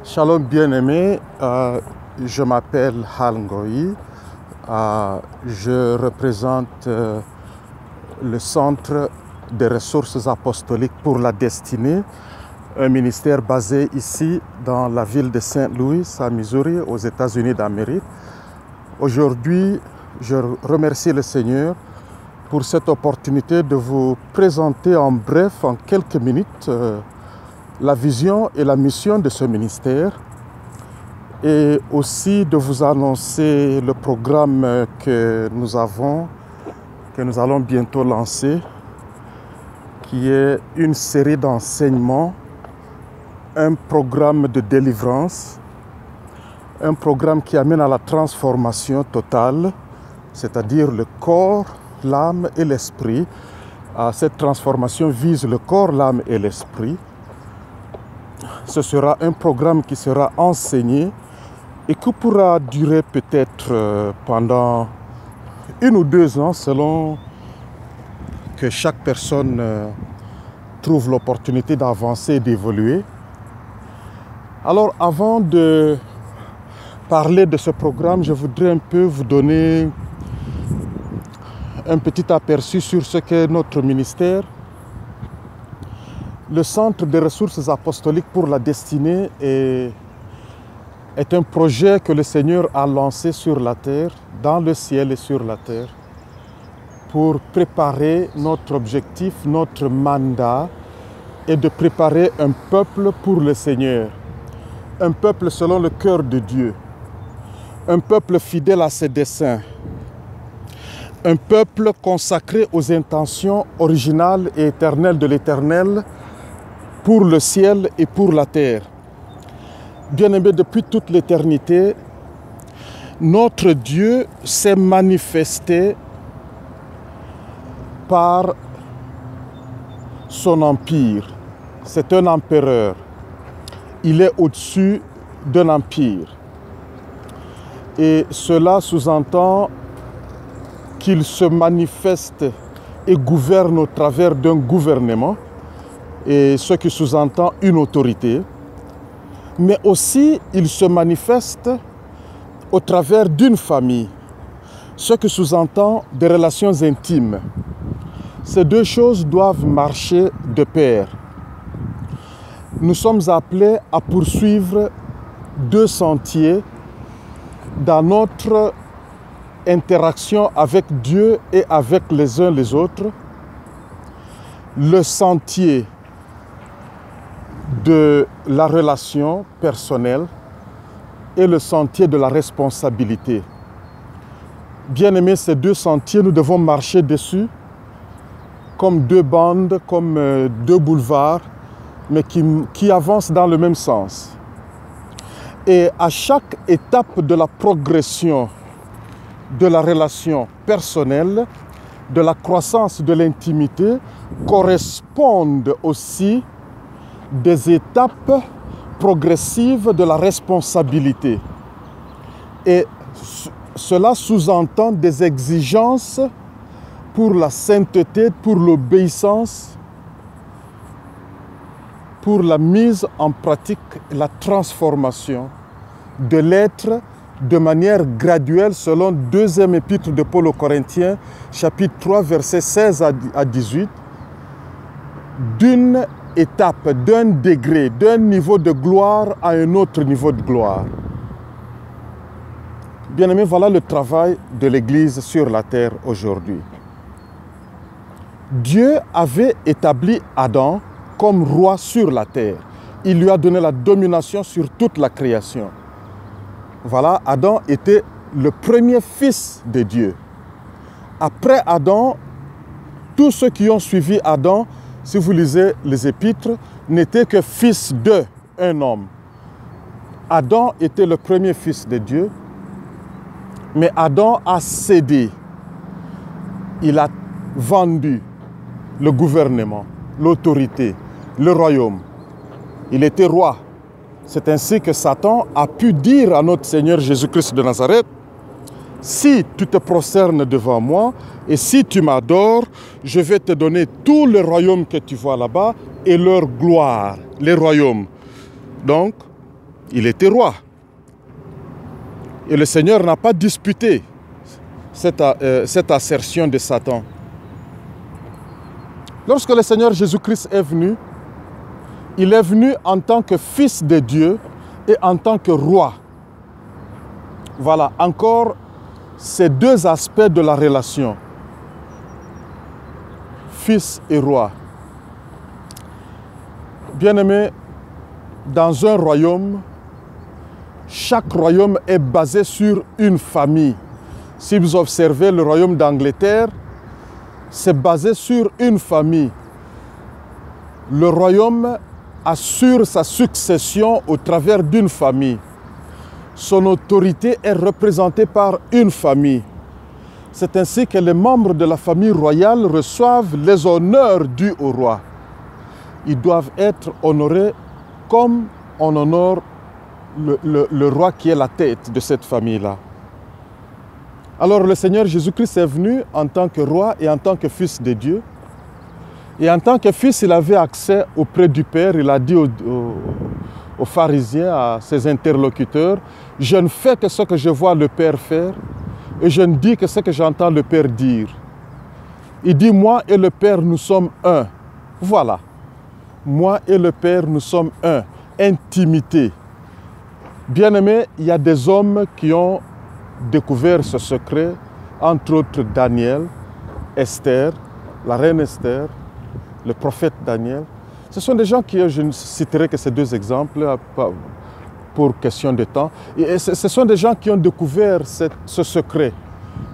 Shalom bien-aimé, je m'appelle Hal Ngoyi, je représente le Centre des ressources apostoliques pour la destinée, un ministère basé ici dans la ville de Saint-Louis, à Missouri, aux États-Unis d'Amérique. Aujourd'hui, je remercie le Seigneur pour cette opportunité de vous présenter en bref, en quelques minutes, la vision et la mission de ce ministère et aussi de vous annoncer le programme que nous allons bientôt lancer, qui est une série d'enseignements, un programme de délivrance, un programme qui amène à la transformation totale, c'est-à-dire le corps, l'âme et l'esprit. Cette transformation vise le corps, l'âme et l'esprit. Ce sera un programme qui sera enseigné et qui pourra durer peut-être pendant 1 ou 2 ans selon que chaque personne trouve l'opportunité d'avancer et d'évoluer. Alors avant de parler de ce programme, je voudrais un peu vous donner un petit aperçu sur ce qu'est notre ministère. Le Centre des ressources apostoliques pour la destinée est un projet que le Seigneur a lancé sur la terre, dans le ciel et sur la terre, pour préparer notre objectif, notre mandat, et de préparer un peuple pour le Seigneur. Un peuple selon le cœur de Dieu. Un peuple fidèle à ses desseins. Un peuple consacré aux intentions originales et éternelles de l'Éternel, pour le ciel et pour la terre. Bien-aimés, depuis toute l'éternité, notre Dieu s'est manifesté par son empire. C'est un empereur. Il est au-dessus d'un empire. Et cela sous-entend qu'il se manifeste et gouverne au travers d'un gouvernement, et ce qui sous-entend une autorité, mais aussi il se manifeste au travers d'une famille, ce qui sous-entend des relations intimes. Ces deux choses doivent marcher de pair. Nous sommes appelés à poursuivre 2 sentiers dans notre interaction avec Dieu et avec les uns les autres. Le sentier de la relation personnelle et le sentier de la responsabilité. Bien-aimés, ces 2 sentiers, nous devons marcher dessus comme 2 bandes, comme 2 boulevards, mais qui avancent dans le même sens. Et à chaque étape de la progression de la relation personnelle, de la croissance de l'intimité, correspondent aussi des étapes progressives de la responsabilité. Et cela sous-entend des exigences pour la sainteté, pour l'obéissance, pour la mise en pratique, la transformation de l'être de manière graduelle selon 2e épître de Paul aux Corinthiens, chapitre 3, versets 16 à 18, d'une étape, d'un degré, d'un niveau de gloire à un autre niveau de gloire. Bien-aimés, voilà le travail de l'Église sur la terre aujourd'hui. Dieu avait établi Adam comme roi sur la terre. Il lui a donné la domination sur toute la création. Voilà, Adam était le premier fils de Dieu. Après Adam, tous ceux qui ont suivi Adam, si vous lisez les épîtres, n'étaient que fils d'un homme. Adam était le premier fils de Dieu, mais Adam a cédé. Il a vendu le gouvernement, l'autorité, le royaume. Il était roi. C'est ainsi que Satan a pu dire à notre Seigneur Jésus-Christ de Nazareth, « Si tu te prosternes devant moi et si tu m'adores, je vais te donner tout le royaume que tu vois là-bas et leur gloire, les royaumes. » Donc, Il était roi. Et le Seigneur n'a pas disputé cette assertion de Satan. Lorsque le Seigneur Jésus-Christ est venu, il est venu en tant que fils de Dieu et en tant que roi. Voilà, encore ces deux aspects de la relation. Fils et roi. Bien-aimés, dans un royaume, chaque royaume est basé sur une famille. Si vous observez le royaume d'Angleterre, c'est basé sur une famille. Le royaume assure sa succession au travers d'une famille. Son autorité est représentée par une famille. C'est ainsi que les membres de la famille royale reçoivent les honneurs dus au roi. Ils doivent être honorés comme on honore le roi qui est la tête de cette famille-là. Alors le Seigneur Jésus-Christ est venu en tant que roi et en tant que fils de Dieu. Et en tant que fils, il avait accès auprès du Père. Il a dit aux pharisiens, à ses interlocuteurs, « Je ne fais que ce que je vois le Père faire et je ne dis que ce que j'entends le Père dire. » Il dit, « Moi et le Père, nous sommes un. » Voilà. Moi et le Père, nous sommes un. Intimité. Bien-aimés, il y a des hommes qui ont découvert ce secret, entre autres Daniel, Esther, la reine Esther, le prophète Daniel. Ce sont des gens qui, je ne citerai que ces deux exemples pour question de temps. Et ce sont des gens qui ont découvert ce secret.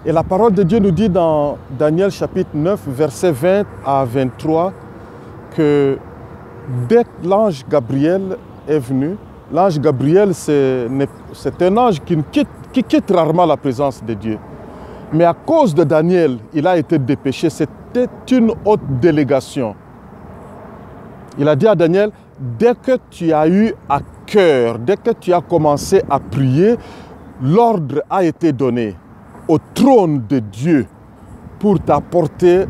Et la parole de Dieu nous dit dans Daniel chapitre 9, versets 20 à 23, que dès que l'ange Gabriel est venu, l'ange Gabriel, c'est un ange qui quitte rarement la présence de Dieu. Mais à cause de Daniel, il a été dépêché. C'était une haute délégation. Il a dit à Daniel, dès que tu as eu à cœur, dès que tu as commencé à prier, l'ordre a été donné au trône de Dieu pour t'apporter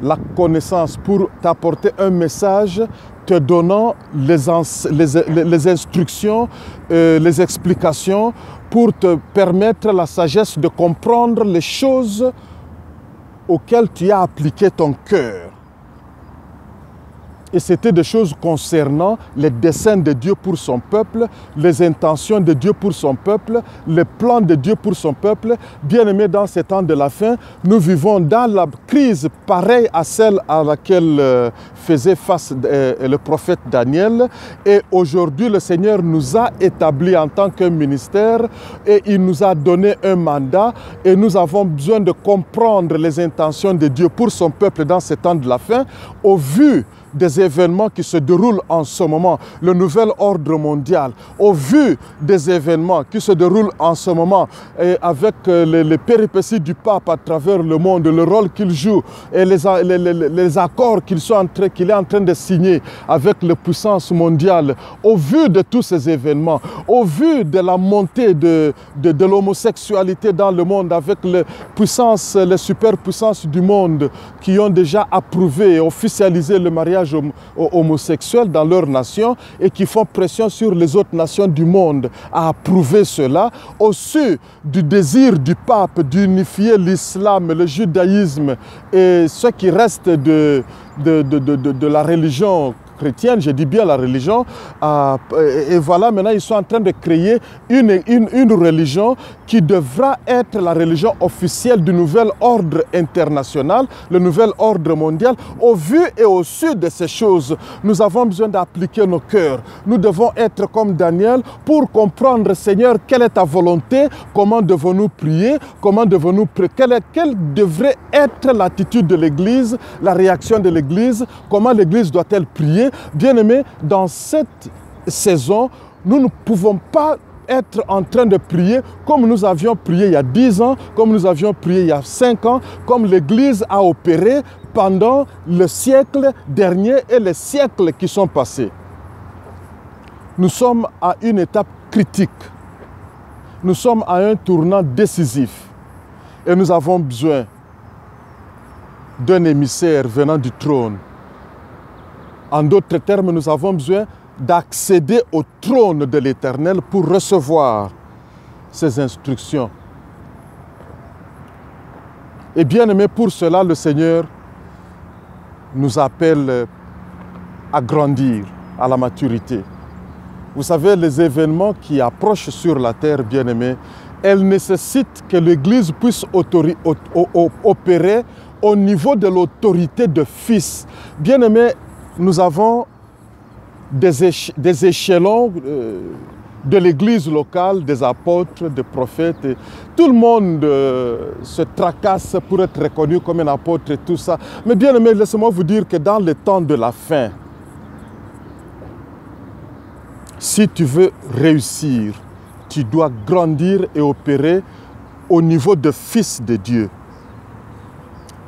la connaissance, pour t'apporter un message te donnant les instructions, les explications pour te permettre la sagesse de comprendre les choses auxquelles tu as appliqué ton cœur. Et c'était des choses concernant les desseins de Dieu pour son peuple, les intentions de Dieu pour son peuple, les plans de Dieu pour son peuple. Bien-aimés, dans ces temps de la fin, nous vivons dans la crise pareille à celle à laquelle faisait face le prophète Daniel. Et aujourd'hui, le Seigneur nous a établis en tant qu'un ministère et il nous a donné un mandat. Et nous avons besoin de comprendre les intentions de Dieu pour son peuple dans ces temps de la fin, au vu des événements qui se déroulent en ce moment, le nouvel ordre mondial, au vu des événements qui se déroulent en ce moment, et avec les péripéties du pape à travers le monde, le rôle qu'il joue et les accords qu'il est en train de signer avec les puissances mondiales, au vu de tous ces événements, au vu de la montée de l'homosexualité dans le monde, avec les superpuissances du monde qui ont déjà approuvé et officialisé le mariage homosexuels dans leur nation et qui font pression sur les autres nations du monde à approuver cela, au su du désir du pape d'unifier l'islam, le judaïsme et ce qui reste de la religion chrétienne, je dis bien la religion, et voilà, maintenant ils sont en train de créer une religion qui devra être la religion officielle du nouvel ordre international, le nouvel ordre mondial. Au vu et au su de ces choses, nous avons besoin d'appliquer nos cœurs. Nous devons être comme Daniel pour comprendre, Seigneur, quelle est ta volonté, comment devons-nous prier, comment devons-nous prier, quelle devrait être l'attitude de l'Église, la réaction de l'Église, comment l'Église doit-elle prier. Bien-aimés, dans cette saison, nous ne pouvons pas être en train de prier comme nous avions prié il y a 10 ans, comme nous avions prié il y a 5 ans, comme l'Église a opéré pendant le siècle dernier et les siècles qui sont passés. Nous sommes à une étape critique. Nous sommes à un tournant décisif. Et nous avons besoin d'un émissaire venant du trône. En d'autres termes, nous avons besoin d'accéder au trône de l'Éternel pour recevoir ses instructions. Et bien aimé, pour cela, le Seigneur nous appelle à grandir, à la maturité. Vous savez, les événements qui approchent sur la terre, bien aimé, elles nécessitent que l'Église puisse opérer au niveau de l'autorité de fils. Bien aimé, nous avons des échelons de l'église locale, des apôtres, des prophètes. Et tout le monde se tracasse pour être reconnu comme un apôtre et tout ça. Mais bien aimé, laissez-moi vous dire que dans le temps de la fin, si tu veux réussir, tu dois grandir et opérer au niveau de fils de Dieu.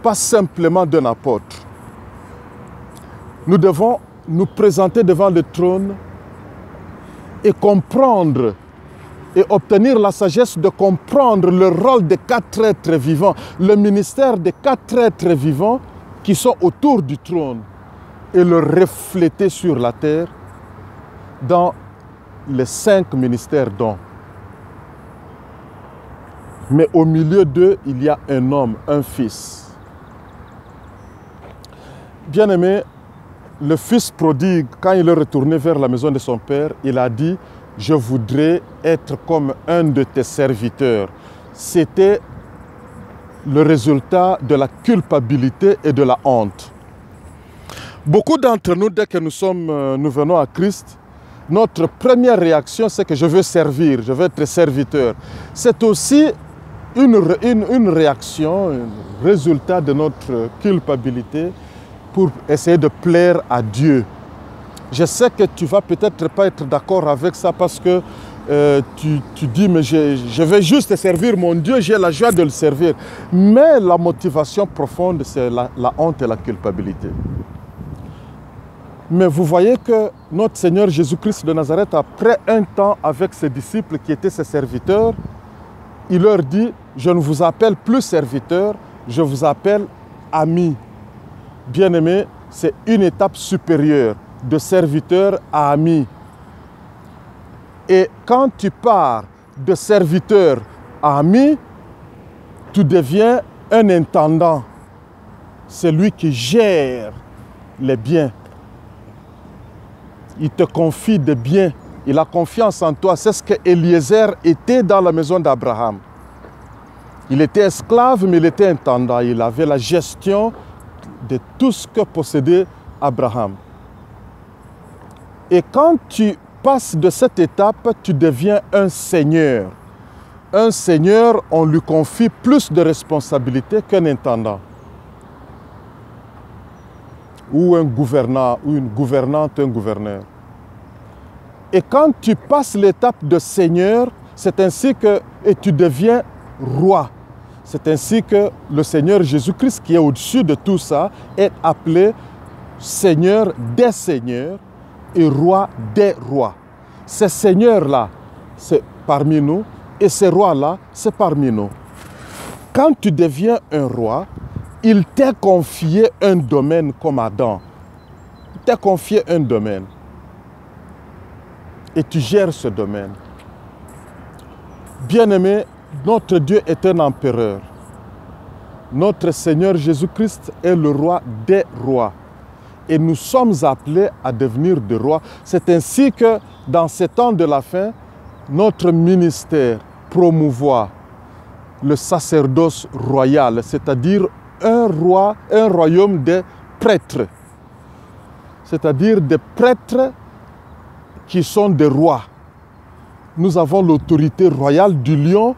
Pas simplement d'un apôtre. Nous devons nous présenter devant le trône et comprendre et obtenir la sagesse de comprendre le rôle des 4 êtres vivants, le ministère des 4 êtres vivants qui sont autour du trône et le refléter sur la terre dans les 5 ministères dons. Mais au milieu d'eux, il y a un homme, un fils. Bien-aimé, le fils prodigue, quand il est retourné vers la maison de son père, il a dit « Je voudrais être comme un de tes serviteurs ». C'était le résultat de la culpabilité et de la honte. Beaucoup d'entre nous, dès que nous venons à Christ, notre première réaction, c'est que je veux servir, je veux être serviteur. C'est aussi une réaction, un résultat de notre culpabilité pour essayer de plaire à Dieu. Je sais que tu ne vas peut-être pas être d'accord avec ça parce que tu dis, mais je vais juste servir mon Dieu, j'ai la joie de le servir. Mais la motivation profonde, c'est la honte et la culpabilité. Mais vous voyez que notre Seigneur Jésus-Christ de Nazareth, après un temps avec ses disciples qui étaient ses serviteurs, il leur dit, je ne vous appelle plus serviteurs, je vous appelle amis. Bien-aimés, c'est une étape supérieure, de serviteur à ami. Et quand tu pars de serviteur à ami, tu deviens un intendant. C'est lui qui gère les biens. Il te confie des biens. Il a confiance en toi. C'est ce que Eliezer était dans la maison d'Abraham. Il était esclave, mais il était intendant. Il avait la gestion de tout ce que possédait Abraham. Et quand tu passes de cette étape, tu deviens un seigneur. Un seigneur, on lui confie plus de responsabilités qu'un intendant. Ou un gouvernant, ou une gouvernante, un gouverneur. Et quand tu passes l'étape de seigneur, c'est ainsi que tu deviens roi. C'est ainsi que le Seigneur Jésus-Christ, qui est au-dessus de tout ça, est appelé Seigneur des seigneurs et Roi des rois. Ces seigneurs-là, c'est parmi nous, et ces rois-là, c'est parmi nous. Quand tu deviens un roi, il t'a confié un domaine comme Adam. Il t'a confié un domaine. Et tu gères ce domaine. Bien-aimé, notre Dieu est un empereur. Notre Seigneur Jésus-Christ est le roi des rois. Et nous sommes appelés à devenir des rois. C'est ainsi que dans ces temps de la fin, notre ministère promouvoit le sacerdoce royal, c'est-à-dire un royaume des prêtres. C'est-à-dire des prêtres qui sont des rois. Nous avons l'autorité royale du lion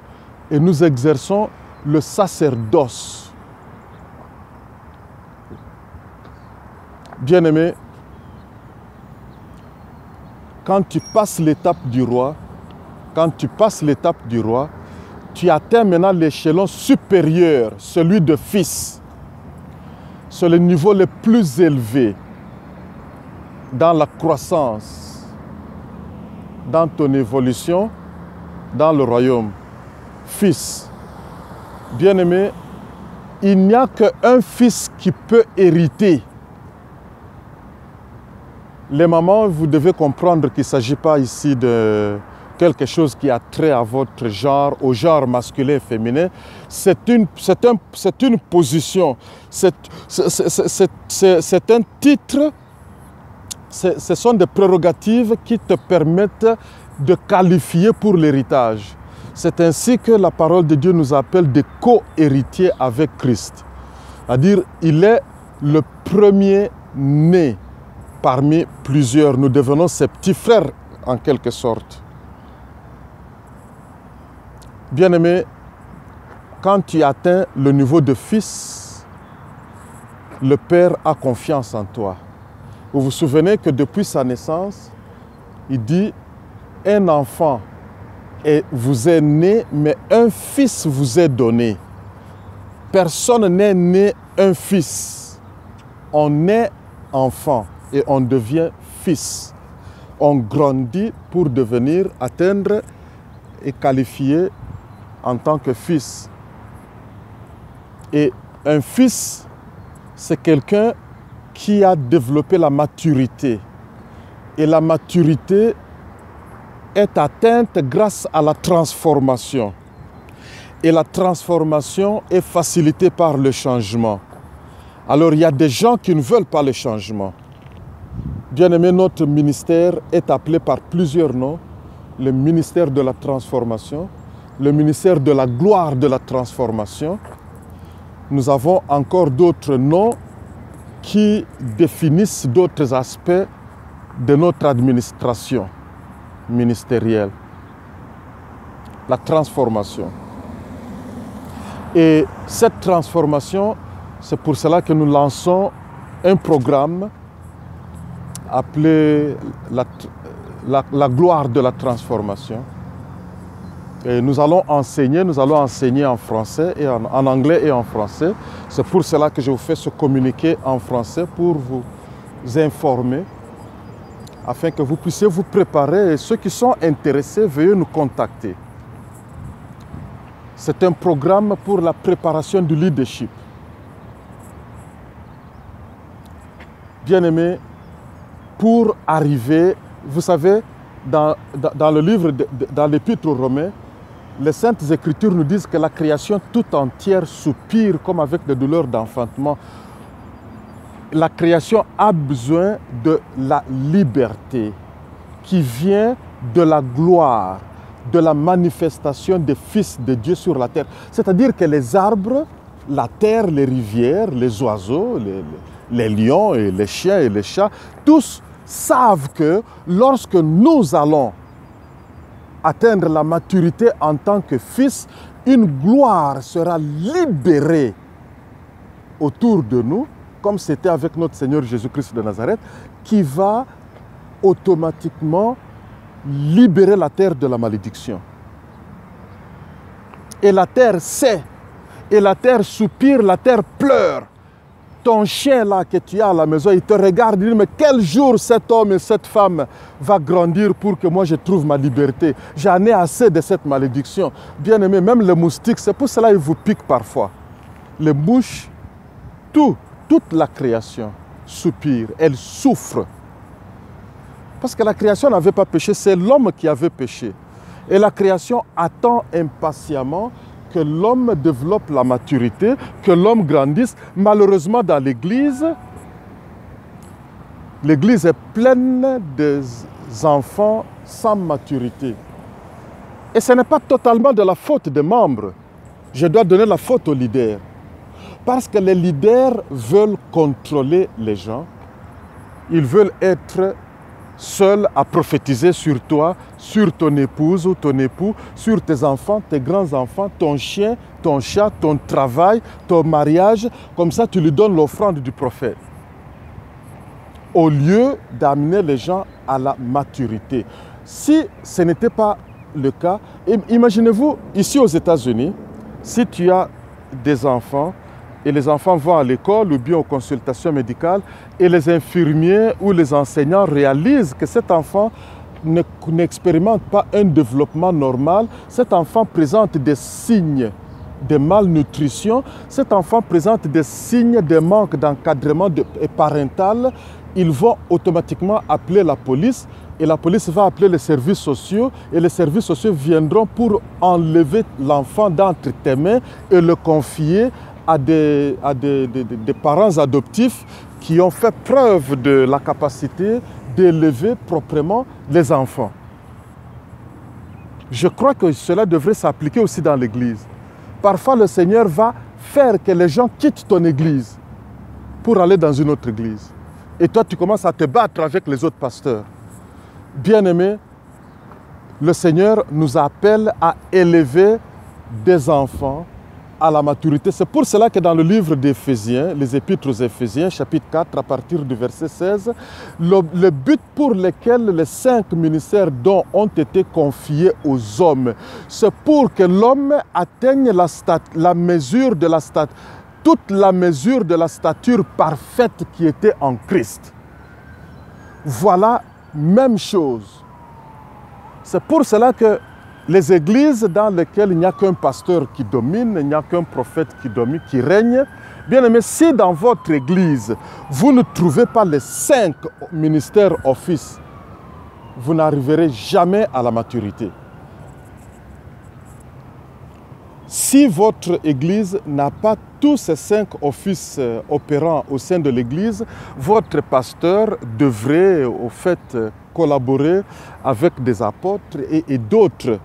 et nous exerçons le sacerdoce. Bien-aimé, quand tu passes l'étape du roi, tu atteins maintenant l'échelon supérieur, celui de fils. C'est le niveau le plus élevé dans la croissance, dans ton évolution, dans le royaume. Fils. Bien-aimé, il n'y a qu'un fils qui peut hériter. Les mamans, vous devez comprendre qu'il ne s'agit pas ici de quelque chose qui a trait à votre genre, au genre masculin et féminin. C'est une position, c'est un titre, ce sont des prérogatives qui te permettent de qualifier pour l'héritage. C'est ainsi que la parole de Dieu nous appelle des co-héritiers avec Christ. C'est-à-dire, il est le premier-né parmi plusieurs. Nous devenons ses petits frères en quelque sorte. Bien-aimé, quand tu atteins le niveau de fils, le Père a confiance en toi. Vous vous souvenez que depuis sa naissance, il dit, un enfant vous est né, mais un fils vous est donné. Personne n'est né un fils. On est enfant et on devient fils. On grandit pour devenir, atteindre et qualifier en tant que fils. Et un fils, c'est quelqu'un qui a développé la maturité. Et la maturité est atteinte grâce à la transformation. Et la transformation est facilitée par le changement. Alors il y a des gens qui ne veulent pas le changement. Bien-aimé, notre ministère est appelé par plusieurs noms. Le ministère de la transformation, le ministère de la gloire de la transformation. Nous avons encore d'autres noms qui définissent d'autres aspects de notre administration ministérielle. La transformation. Et cette transformation, c'est pour cela que nous lançons un programme appelé la gloire de la transformation. Et nous allons enseigner en français, et en anglais et en français. C'est pour cela que je vous fais ce communiqué en français pour vous informer, afin que vous puissiez vous préparer. Et ceux qui sont intéressés, veuillez nous contacter. C'est un programme pour la préparation du leadership. Bien-aimés, pour arriver, vous savez, dans le livre, dans l'Épître aux Romains, les Saintes Écritures nous disent que la création tout entière soupire comme avec des douleurs d'enfantement. La création a besoin de la liberté qui vient de la gloire, de la manifestation des fils de Dieu sur la terre. C'est-à-dire que les arbres, la terre, les rivières, les oiseaux, les lions et les chiens et les chats, tous savent que lorsque nous allons atteindre la maturité en tant que fils, une gloire sera libérée autour de nous, comme c'était avec notre Seigneur Jésus-Christ de Nazareth, qui va automatiquement libérer la terre de la malédiction. Et la terre sait, et la terre soupire, la terre pleure. Ton chien là que tu as à la maison, il te regarde, il dit, mais quel jour cet homme et cette femme va grandir pour que moi je trouve ma liberté. J'en ai assez de cette malédiction. Bien aimé, même les moustiques, c'est pour cela qu'ils vous piquent parfois. Les mouches, toute la création soupire, elle souffre. Parce que la création n'avait pas péché, c'est l'homme qui avait péché. Et la création attend impatiemment que l'homme développe la maturité, que l'homme grandisse. Malheureusement, dans l'Église est pleine d'enfants sans maturité. Et ce n'est pas totalement de la faute des membres. Je dois donner la faute aux leaders. Parce que les leaders veulent contrôler les gens. Ils veulent être seuls à prophétiser sur toi, sur ton épouse ou ton époux, sur tes enfants, tes grands-enfants, ton chien, ton chat, ton travail, ton mariage. Comme ça, tu lui donnes l'offrande du prophète. Au lieu d'amener les gens à la maturité. Si ce n'était pas le cas, imaginez-vous, ici aux États-Unis, si tu as des enfants, et les enfants vont à l'école ou bien aux consultations médicales et les infirmiers ou les enseignants réalisent que cet enfant n'expérimente pas un développement normal, cet enfant présente des signes de malnutrition, cet enfant présente des signes de manque d'encadrement parental, ils vont automatiquement appeler la police et la police va appeler les services sociaux et les services sociaux viendront pour enlever l'enfant d'entre tes mains et le confier à des parents adoptifs qui ont fait preuve de la capacité d'élever proprement les enfants. Je crois que cela devrait s'appliquer aussi dans l'Église. Parfois, le Seigneur va faire que les gens quittent ton Église pour aller dans une autre Église. Et toi, tu commences à te battre avec les autres pasteurs. Bien-aimés, le Seigneur nous appelle à élever des enfants à la maturité. C'est pour cela que dans le livre d'Éphésiens, les épîtres aux Éphésiens, chapitre 4, à partir du verset 16, le but pour lequel les 5 ministères dons ont été confiés aux hommes, c'est pour que l'homme atteigne la mesure de la stature, toute la mesure de la stature parfaite qui était en Christ. Voilà, même chose. C'est pour cela que les églises dans lesquelles il n'y a qu'un pasteur qui domine, il n'y a qu'un prophète qui domine, qui règne, bien aimé, si dans votre église, vous ne trouvez pas les 5 ministères office, vous n'arriverez jamais à la maturité. Si votre église n'a pas tous ces 5 offices opérants au sein de l'église, votre pasteur devrait au fait collaborer avec des apôtres et d'autres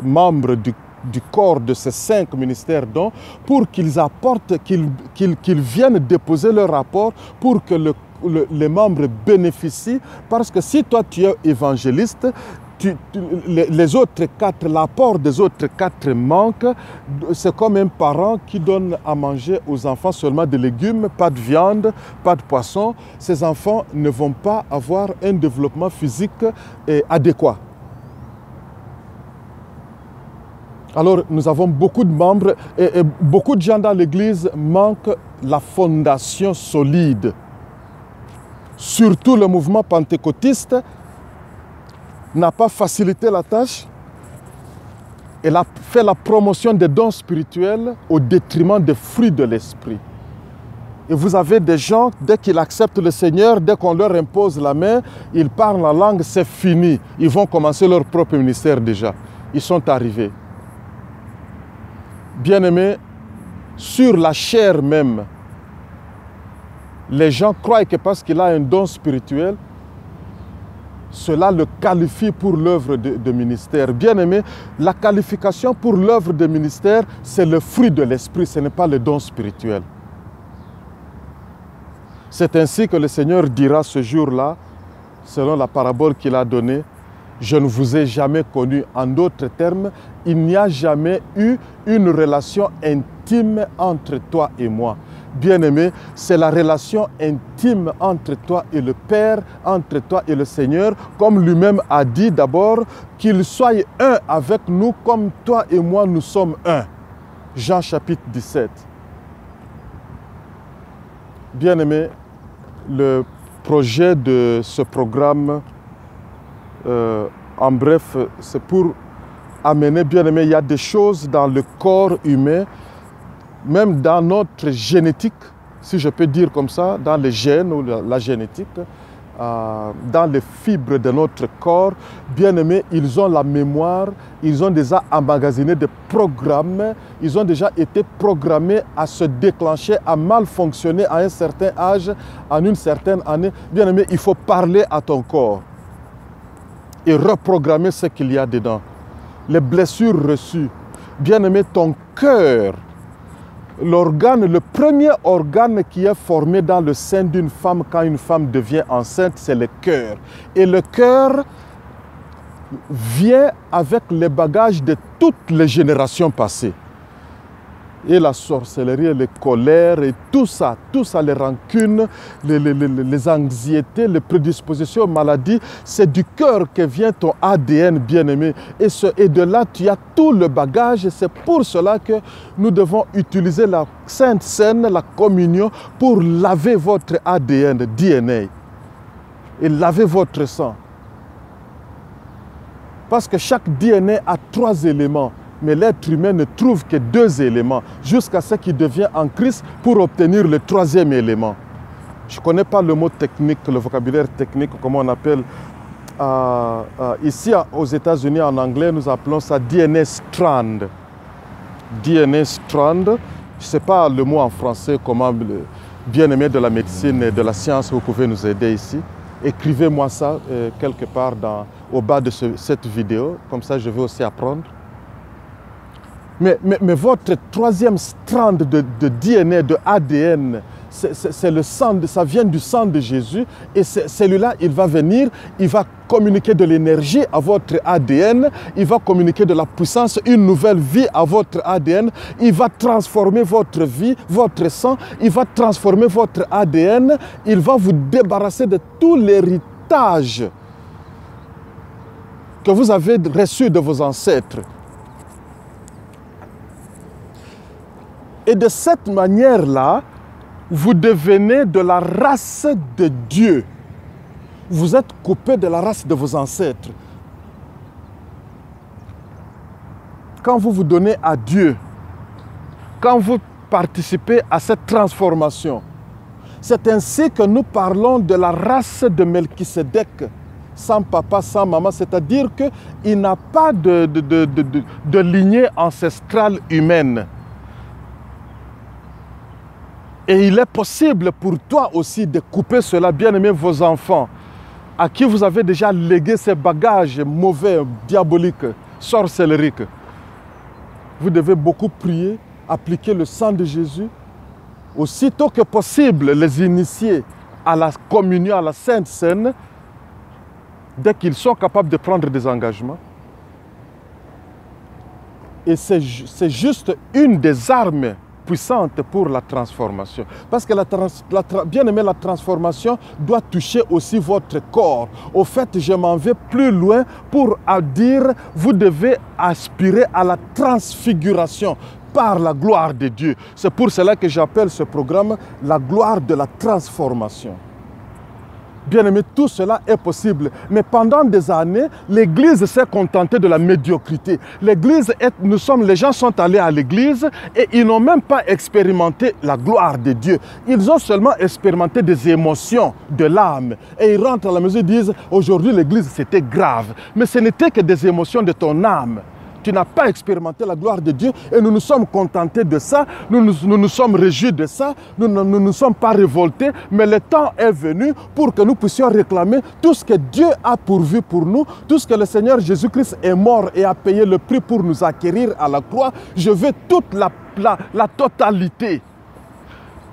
membres du corps de ces 5 ministères dons pour qu'ils apportent, qu'ils viennent déposer leur rapport pour que les membres bénéficient. Parce que si toi tu es évangéliste, les autres 4, l'apport des autres 4 manque. C'est comme un parent qui donne à manger aux enfants seulement des légumes, pas de viande, pas de poisson. Ces enfants ne vont pas avoir un développement physique adéquat. Alors, nous avons beaucoup de membres et beaucoup de gens dans l'Église manquent la fondation solide. Surtout le mouvement pentecôtiste n'a pas facilité la tâche. Elle a fait la promotion des dons spirituels au détriment des fruits de l'esprit. Et vous avez des gens, dès qu'ils acceptent le Seigneur, dès qu'on leur impose la main, ils parlent la langue, c'est fini. Ils vont commencer leur propre ministère déjà. Ils sont arrivés. Bien-aimés, sur la chair même, les gens croient que parce qu'il a un don spirituel, cela le qualifie pour l'œuvre de ministère. Bien-aimés, la qualification pour l'œuvre de ministère, c'est le fruit de l'esprit, ce n'est pas le don spirituel. C'est ainsi que le Seigneur dira ce jour-là, selon la parabole qu'il a donnée, « Je ne vous ai jamais connu ». En d'autres termes, il n'y a jamais eu une relation intime entre toi et moi. Bien-aimé, c'est la relation intime entre toi et le Père, entre toi et le Seigneur, comme lui-même a dit d'abord, qu'il soit un avec nous comme toi et moi nous sommes un. Jean chapitre 17. Bien-aimé, le projet de ce programme, en bref, c'est pour amener, bien-aimé, il y a des choses dans le corps humain, même dans notre génétique, si je peux dire comme ça, dans les gènes ou la génétique, dans les fibres de notre corps, bien aimés, ils ont la mémoire, ils ont déjà emmagasiné des programmes, ils ont déjà été programmés à se déclencher, à mal fonctionner à un certain âge, en une certaine année. Bien aimé, il faut parler à ton corps et reprogrammer ce qu'il y a dedans. Les blessures reçues. Bien aimé, ton cœur, l'organe, le premier organe qui est formé dans le sein d'une femme quand une femme devient enceinte, c'est le cœur. Et le cœur vient avec les bagages de toutes les générations passées. Et la sorcellerie, les colères, et tout ça, les rancunes, les anxiétés, les prédispositions aux maladies, c'est du cœur que vient ton ADN bien-aimé. Et de là, tu as tout le bagage. C'est pour cela que nous devons utiliser la Sainte Seine, la communion, pour laver votre ADN, DNA, et laver votre sang. Parce que chaque DNA a 3 éléments. Mais l'être humain ne trouve que 2 éléments, jusqu'à ce qu'il devient en Christ pour obtenir le 3e élément. Je ne connais pas le mot technique, le vocabulaire technique, comment on appelle. Ici, aux États-Unis, en anglais, nous appelons ça DNA strand. DNA strand. Je ne sais pas le mot en français, comment, bien-aimé de la médecine et de la science, vous pouvez nous aider ici. Écrivez-moi ça quelque part au bas de cette vidéo, comme ça je vais aussi apprendre. Mais votre troisième strand de DNA, de ADN, c'est le sang, ça vient du sang de Jésus. Et celui-là, il va venir, il va communiquer de l'énergie à votre ADN, il va communiquer de la puissance, une nouvelle vie à votre ADN, il va transformer votre vie, votre sang, il va transformer votre ADN, il va vous débarrasser de tout l'héritage que vous avez reçu de vos ancêtres. Et de cette manière-là, vous devenez de la race de Dieu. Vous êtes coupé de la race de vos ancêtres. Quand vous vous donnez à Dieu, quand vous participez à cette transformation, c'est ainsi que nous parlons de la race de Melchisédek, sans papa, sans maman, c'est-à-dire qu'il n'a pas de lignée ancestrale humaine. Et il est possible pour toi aussi de couper cela, bien aimé vos enfants, à qui vous avez déjà légué ces bagages mauvais, diaboliques, sorcelleriques. Vous devez beaucoup prier, appliquer le sang de Jésus, aussitôt que possible les initier à la communion, à la Sainte Seine, dès qu'ils sont capables de prendre des engagements. Et c'est juste une des armes puissante pour la transformation. Parce que bien aimé, la transformation doit toucher aussi votre corps. Au fait, je m'en vais plus loin pour dire, vous devez aspirer à la transfiguration par la gloire de Dieu. C'est pour cela que j'appelle ce programme la gloire de la transformation. Bien aimé, tout cela est possible. Mais pendant des années, l'Église s'est contentée de la médiocrité. Les gens sont allés à l'Église et ils n'ont même pas expérimenté la gloire de Dieu. Ils ont seulement expérimenté des émotions de l'âme. Et ils rentrent à la maison et disent, aujourd'hui l'Église c'était grave. Mais ce n'était que des émotions de ton âme. Tu n'as pas expérimenté la gloire de Dieu et nous nous sommes contentés de ça, nous nous sommes réjouis de ça, nous ne nous sommes pas révoltés, mais le temps est venu pour que nous puissions réclamer tout ce que Dieu a pourvu pour nous, tout ce que le Seigneur Jésus-Christ est mort et a payé le prix pour nous acquérir à la croix. Je veux toute la totalité.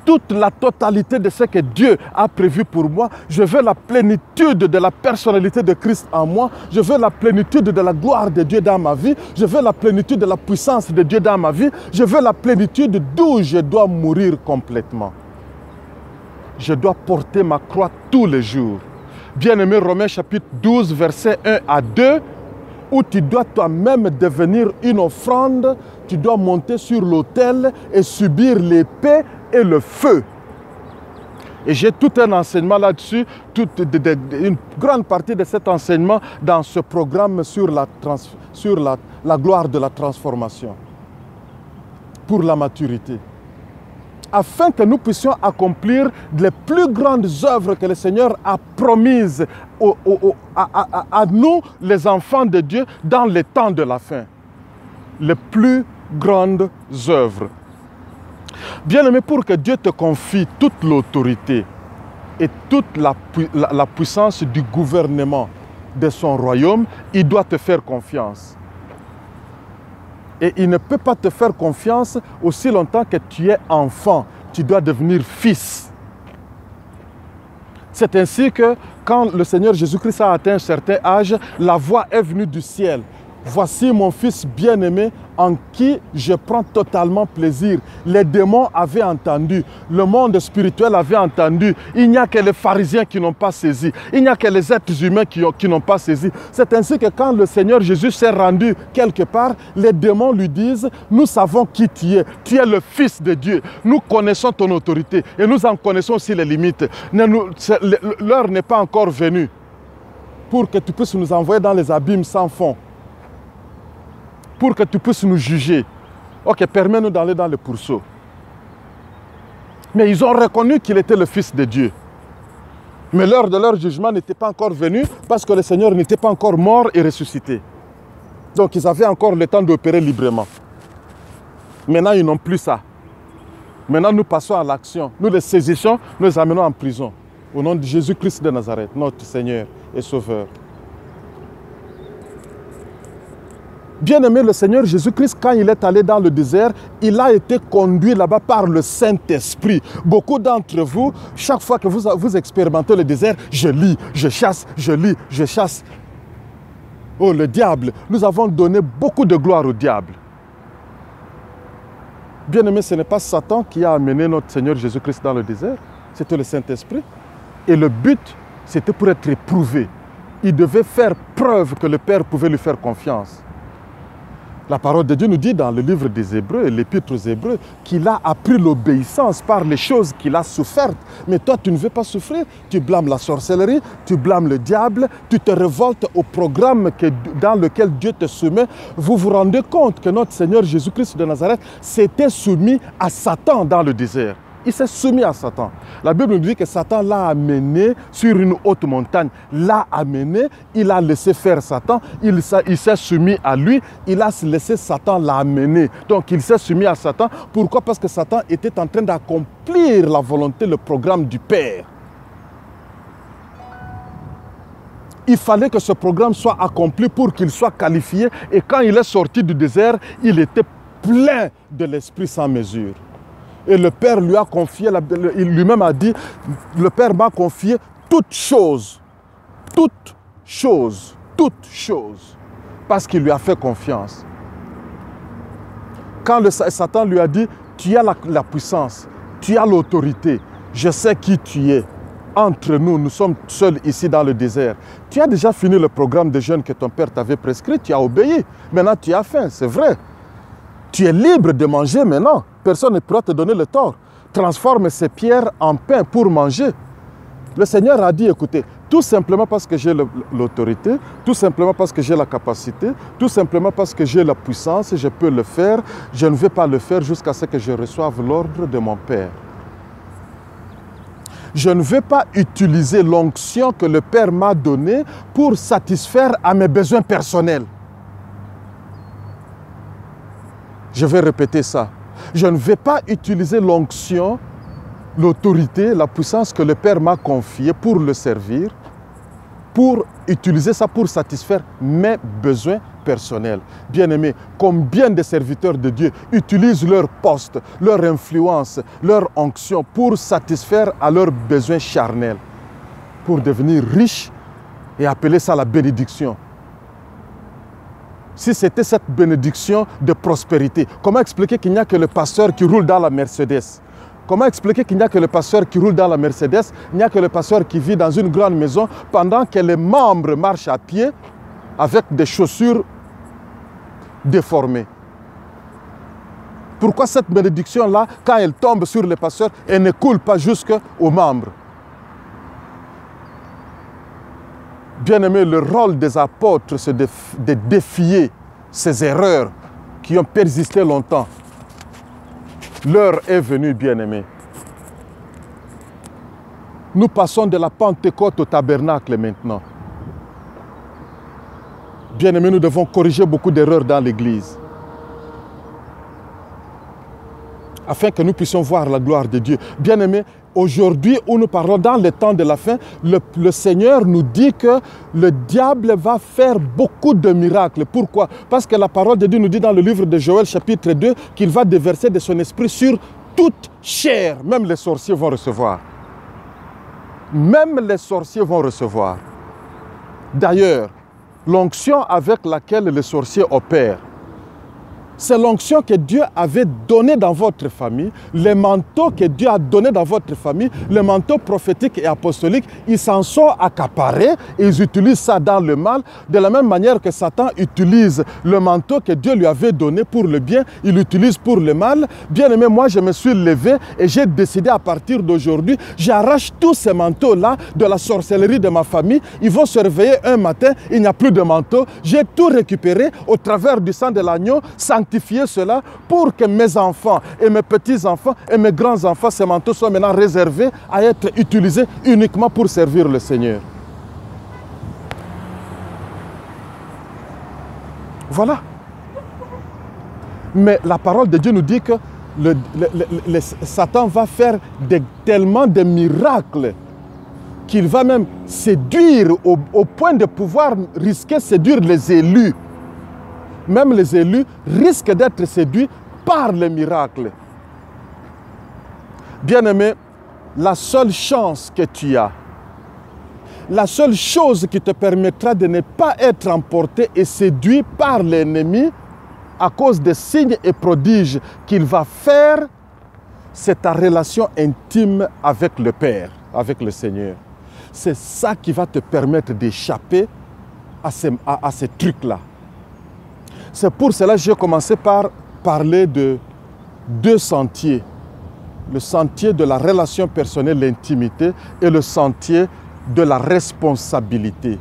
Toute la totalité de ce que Dieu a prévu pour moi. Je veux la plénitude de la personnalité de Christ en moi. Je veux la plénitude de la gloire de Dieu dans ma vie. Je veux la plénitude de la puissance de Dieu dans ma vie. Je veux la plénitude d'où je dois mourir complètement. Je dois porter ma croix tous les jours. Bien-aimé, Romains chapitre 12, versets 1 à 2, où tu dois toi-même devenir une offrande, tu dois monter sur l'autel et subir l'épée et le feu. Et j'ai tout un enseignement là-dessus, une grande partie de cet enseignement dans ce programme sur la gloire de la transformation, pour la maturité. Afin que nous puissions accomplir les plus grandes œuvres que le Seigneur a promises à nous, les enfants de Dieu, dans les temps de la fin. Les plus grandes œuvres. Bien-aimé, pour que Dieu te confie toute l'autorité et toute la puissance du gouvernement de son royaume, il doit te faire confiance. Et il ne peut pas te faire confiance aussi longtemps que tu es enfant. Tu dois devenir fils. C'est ainsi que quand le Seigneur Jésus-Christ a atteint un certain âge, la voix est venue du ciel. Voici mon fils bien-aimé en qui je prends totalement plaisir. Les démons avaient entendu, le monde spirituel avait entendu. Il n'y a que les pharisiens qui n'ont pas saisi. Il n'y a que les êtres humains qui n'ont pas saisi. C'est ainsi que quand le Seigneur Jésus s'est rendu quelque part, les démons lui disent, nous savons qui tu es. Tu es le Fils de Dieu. Nous connaissons ton autorité et nous en connaissons aussi les limites. L'heure n'est pas encore venue pour que tu puisses nous envoyer dans les abîmes sans fond. Pour que tu puisses nous juger. Ok, permets-nous d'aller dans le pourceau. Mais ils ont reconnu qu'il était le Fils de Dieu. Mais l'heure de leur jugement n'était pas encore venue parce que le Seigneur n'était pas encore mort et ressuscité. Donc ils avaient encore le temps d'opérer librement. Maintenant, ils n'ont plus ça. Maintenant, nous passons à l'action. Nous les saisissons, nous les amenons en prison. Au nom de Jésus-Christ de Nazareth, notre Seigneur et Sauveur. Bien-aimé, le Seigneur Jésus-Christ, quand il est allé dans le désert, il a été conduit là-bas par le Saint-Esprit. Beaucoup d'entre vous, chaque fois que vous expérimentez le désert, je lis, je chasse, je lis, je chasse. Oh, le diable, nous avons donné beaucoup de gloire au diable. Bien-aimé, ce n'est pas Satan qui a amené notre Seigneur Jésus-Christ dans le désert, c'était le Saint-Esprit. Et le but, c'était pour être éprouvé. Il devait faire preuve que le Père pouvait lui faire confiance. La parole de Dieu nous dit dans le livre des Hébreux, l'épître aux Hébreux, qu'il a appris l'obéissance par les choses qu'il a souffertes. Mais toi, tu ne veux pas souffrir. Tu blâmes la sorcellerie, tu blâmes le diable, tu te révoltes au programme dans lequel Dieu te soumet. Vous vous rendez compte que notre Seigneur Jésus-Christ de Nazareth s'était soumis à Satan dans le désert. Il s'est soumis à Satan. La Bible nous dit que Satan l'a amené sur une haute montagne. L'a amené, il a laissé faire Satan, il s'est soumis à lui, il a laissé Satan l'amener. Donc il s'est soumis à Satan. Pourquoi? Parce que Satan était en train d'accomplir la volonté, le programme du Père. Il fallait que ce programme soit accompli pour qu'il soit qualifié. Et quand il est sorti du désert, il était plein de l'Esprit sans mesure. Et le Père lui a confié, il lui-même a dit, le Père m'a confié toutes choses, parce qu'il lui a fait confiance. Quand Satan lui a dit, tu as la puissance, tu as l'autorité, je sais qui tu es. Entre nous, nous sommes seuls ici dans le désert. Tu as déjà fini le programme de jeûne que ton Père t'avait prescrit, tu as obéi. Maintenant, tu as faim, c'est vrai. Tu es libre de manger maintenant. Personne ne pourra te donner le tort. Transforme ces pierres en pain pour manger. Le Seigneur a dit, écoutez, tout simplement parce que j'ai l'autorité, tout simplement parce que j'ai la capacité, tout simplement parce que j'ai la puissance, je peux le faire, je ne vais pas le faire jusqu'à ce que je reçoive l'ordre de mon Père. Je ne vais pas utiliser l'onction que le Père m'a donnée pour satisfaire à mes besoins personnels. Je vais répéter ça. Je ne vais pas utiliser l'onction, l'autorité, la puissance que le Père m'a confiée pour le servir, pour utiliser ça pour satisfaire mes besoins personnels. Bien-aimés, combien de serviteurs de Dieu utilisent leur poste, leur influence, leur onction pour satisfaire à leurs besoins charnels, pour devenir riches et appeler ça la bénédiction. Si c'était cette bénédiction de prospérité, comment expliquer qu'il n'y a que le pasteur qui roule dans la Mercedes? Comment expliquer qu'il n'y a que le pasteur qui roule dans la Mercedes, il n'y a que le pasteur qui vit dans une grande maison, pendant que les membres marchent à pied avec des chaussures déformées? Pourquoi cette bénédiction-là, quand elle tombe sur les pasteurs, elle ne coule pas jusqu'aux membres? Bien-aimé, le rôle des apôtres, c'est de défier ces erreurs qui ont persisté longtemps. L'heure est venue, bien-aimé. Nous passons de la Pentecôte au tabernacle maintenant. Bien-aimé, nous devons corriger beaucoup d'erreurs dans l'Église, afin que nous puissions voir la gloire de Dieu. Bien-aimé, aujourd'hui où nous parlons dans les temps de la fin, le Seigneur nous dit que le diable va faire beaucoup de miracles. Pourquoi? Parce que la parole de Dieu nous dit dans le livre de Joël chapitre 2 qu'il va déverser de son esprit sur toute chair. Même les sorciers vont recevoir. Même les sorciers vont recevoir. D'ailleurs, l'onction avec laquelle les sorciers opèrent, c'est l'onction que Dieu avait donnée dans votre famille, les manteaux que Dieu a donnés dans votre famille, les manteaux prophétiques et apostoliques, ils s'en sont accaparés et ils utilisent ça dans le mal, de la même manière que Satan utilise le manteau que Dieu lui avait donné pour le bien, il l'utilise pour le mal. Bien aimé, moi je me suis levé et j'ai décidé à partir d'aujourd'hui, j'arrache tous ces manteaux-là de la sorcellerie de ma famille. Ils vont se réveiller un matin, il n'y a plus de manteau. J'ai tout récupéré au travers du sang de l'agneau, sanctifié sanctifier cela pour que mes enfants et mes petits-enfants et mes grands-enfants, ces manteaux soient maintenant réservés à être utilisés uniquement pour servir le Seigneur. Voilà. Mais la parole de Dieu nous dit que Satan va faire tellement de miracles qu'il va même séduire au point de pouvoir risquer de séduire les élus. Même les élus risquent d'être séduits par les miracles. Bien-aimé, la seule chance que tu as, la seule chose qui te permettra de ne pas être emporté et séduit par l'ennemi à cause des signes et prodiges qu'il va faire, c'est ta relation intime avec le Père, avec le Seigneur. C'est ça qui va te permettre d'échapper à ces trucs-là. C'est pour cela que j'ai commencé par parler de deux sentiers. Le sentier de la relation personnelle, l'intimité, et le sentier de la responsabilité.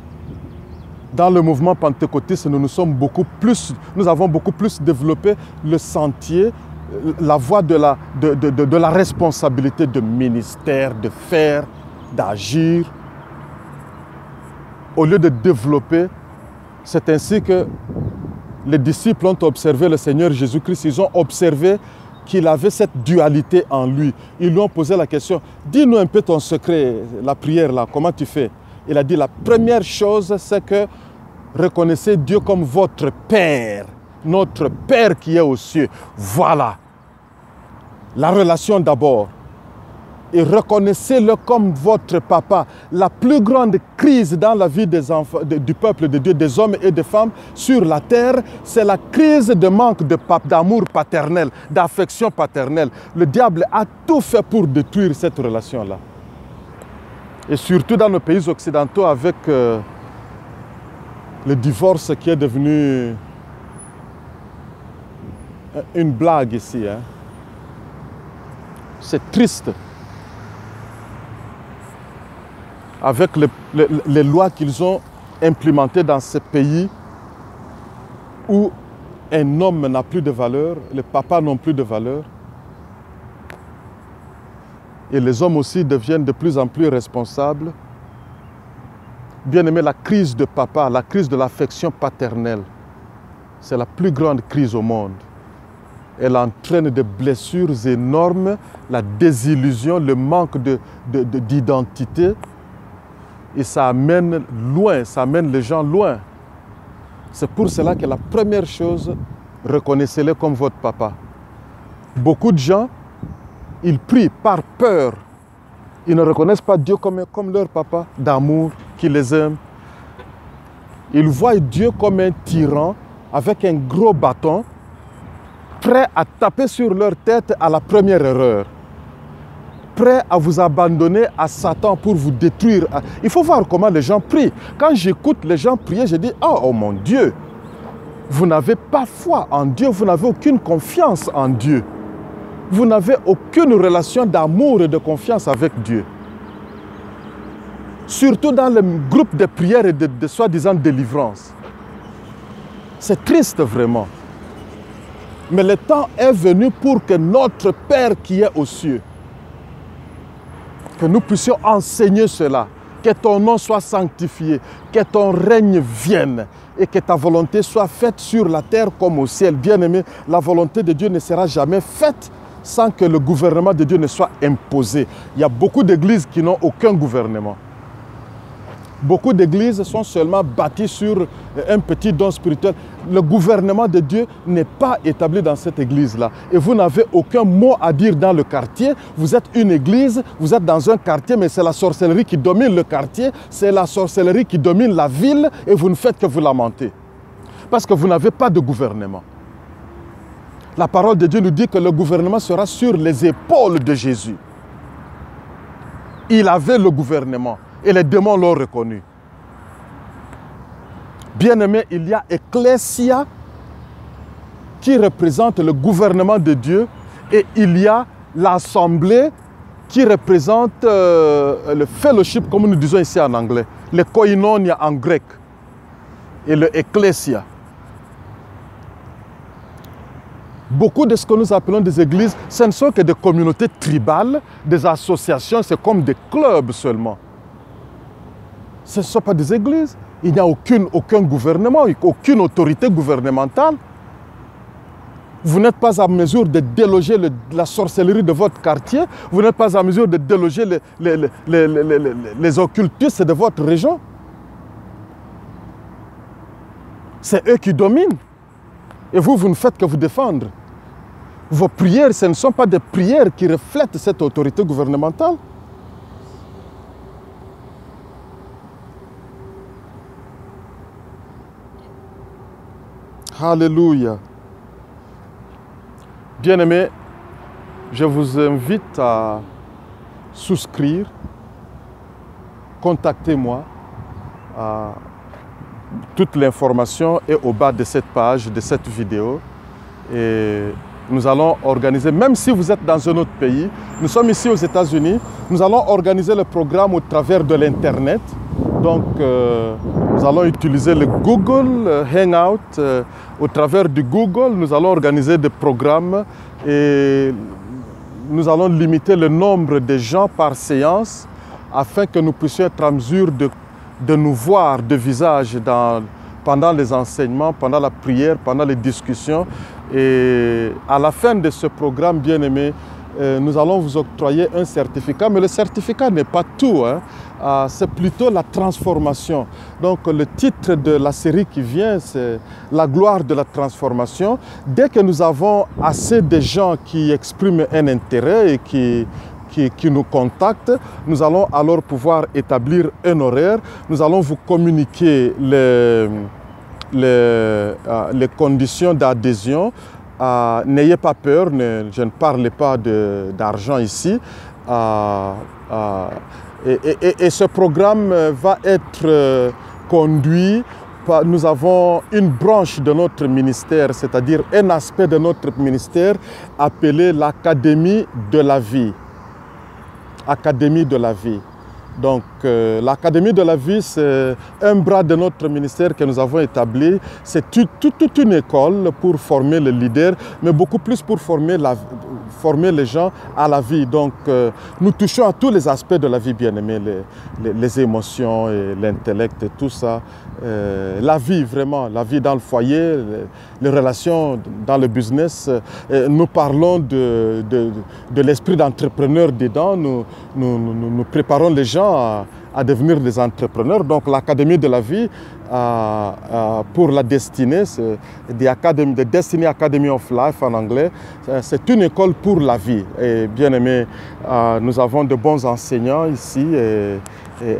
Dans le mouvement pentecôtiste, nous avons beaucoup plus développé le sentier, la voie de la responsabilité de ministère, de faire, d'agir. Au lieu de développer, c'est ainsi que les disciples ont observé le Seigneur Jésus-Christ. Ils ont observé qu'il avait cette dualité en lui. Ils lui ont posé la question, dis-nous un peu ton secret, la prière là, comment tu fais? Il a dit, la première chose, c'est que reconnaissez Dieu comme votre Père, notre Père qui est aux cieux. Voilà. La relation d'abord. Et reconnaissez-le comme votre papa. La plus grande crise dans la vie des enfants, du peuple de Dieu, des hommes et des femmes sur la terre, c'est la crise de manque d'amour paternel, d'affection paternelle. Le diable a tout fait pour détruire cette relation-là. Et surtout dans nos pays occidentaux avec le divorce qui est devenu une blague ici. Hein. C'est triste. Avec les lois qu'ils ont implémentées dans ces pays où un homme n'a plus de valeur, les papas n'ont plus de valeur, et les hommes aussi deviennent de plus en plus responsables. Bien aimé, la crise de papa, la crise de l'affection paternelle, c'est la plus grande crise au monde. Elle entraîne des blessures énormes, la désillusion, le manque d'identité. Et ça amène loin, ça amène les gens loin. C'est pour cela que la première chose, reconnaissez-le comme votre papa. Beaucoup de gens, ils prient par peur. Ils ne reconnaissent pas Dieu comme leur papa d'amour, qui les aime. Ils voient Dieu comme un tyran avec un gros bâton, prêt à taper sur leur tête à la première erreur. Prêt à vous abandonner à Satan pour vous détruire. Il faut voir comment les gens prient. Quand j'écoute les gens prier, je dis, oh mon Dieu, vous n'avez pas foi en Dieu, vous n'avez aucune confiance en Dieu. Vous n'avez aucune relation d'amour et de confiance avec Dieu. Surtout dans le groupe de prière et de soi-disant délivrance. C'est triste vraiment. Mais le temps est venu pour que notre Père qui est aux cieux, que nous puissions enseigner cela, que ton nom soit sanctifié, que ton règne vienne et que ta volonté soit faite sur la terre comme au ciel. Bien-aimé, la volonté de Dieu ne sera jamais faite sans que le gouvernement de Dieu ne soit imposé. Il y a beaucoup d'églises qui n'ont aucun gouvernement. Beaucoup d'églises sont seulement bâties sur un petit don spirituel. Le gouvernement de Dieu n'est pas établi dans cette église-là. Et vous n'avez aucun mot à dire dans le quartier. Vous êtes une église, vous êtes dans un quartier, mais c'est la sorcellerie qui domine le quartier, c'est la sorcellerie qui domine la ville, et vous ne faites que vous lamenter. Parce que vous n'avez pas de gouvernement. La parole de Dieu nous dit que le gouvernement sera sur les épaules de Jésus. Il avait le gouvernement. Et les démons l'ont reconnu. Bien-aimé, il y a Ecclesia qui représente le gouvernement de Dieu et il y a l'Assemblée qui représente le fellowship, comme nous disons ici en anglais, le koinonia en grec et le Ecclesia. Beaucoup de ce que nous appelons des églises, ce ne sont que des communautés tribales, des associations, c'est comme des clubs seulement. Ce ne sont pas des églises. Il n'y a aucun gouvernement, aucune autorité gouvernementale. Vous n'êtes pas en mesure de déloger la sorcellerie de votre quartier. Vous n'êtes pas en mesure de déloger les occultistes de votre région. C'est eux qui dominent. Et vous ne faites que vous défendre. Vos prières, ce ne sont pas des prières qui reflètent cette autorité gouvernementale. Alléluia. Bien-aimés, je vous invite à souscrire, contactez-moi. Toute l'information est au bas de cette page, de cette vidéo. Et nous allons organiser, même si vous êtes dans un autre pays, nous sommes ici aux États-Unis, nous allons organiser le programme au travers de l'Internet. Donc, nous allons utiliser le Google Hangout. Au travers du Google, nous allons organiser des programmes et nous allons limiter le nombre de gens par séance afin que nous puissions être en mesure de nous voir de visage pendant les enseignements, pendant la prière, pendant les discussions. Et à la fin de ce programme, bien-aimé, nous allons vous octroyer un certificat, mais le certificat n'est pas tout, hein. C'est plutôt la transformation. Donc le titre de la série qui vient, c'est la gloire de la transformation. Dès que nous avons assez de gens qui expriment un intérêt et qui nous contactent, nous allons alors pouvoir établir un horaire. Nous allons vous communiquer les conditions d'adhésion. N'ayez pas peur, je ne parle pas d'argent ici. Et ce programme va être conduit par, nous avons une branche de notre ministère, c'est-à-dire un aspect de notre ministère appelé l'Académie de la vie. Académie de la vie. Donc, l'Académie de la vie, c'est un bras de notre ministère que nous avons établi. C'est toute une école pour former les leaders, mais beaucoup plus pour former les gens à la vie. Donc, nous touchons à tous les aspects de la vie, bien-aimés, les émotions et l'intellect et tout ça. La vie, vraiment, la vie dans le foyer, les relations dans le business. Nous parlons de l'esprit d'entrepreneur dedans. Nous préparons les gens à devenir des entrepreneurs. Donc l'Académie de la vie pour la destinée, c'est The Destiny Academy of Life en anglais. C'est une école pour la vie. Et bien aimé, nous avons de bons enseignants ici, et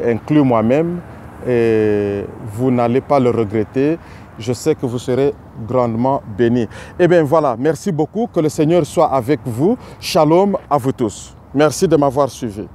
inclus moi-même. Et vous n'allez pas le regretter. Je sais que vous serez grandement bénis. Eh bien voilà, merci beaucoup. Que le Seigneur soit avec vous. Shalom à vous tous. Merci de m'avoir suivi.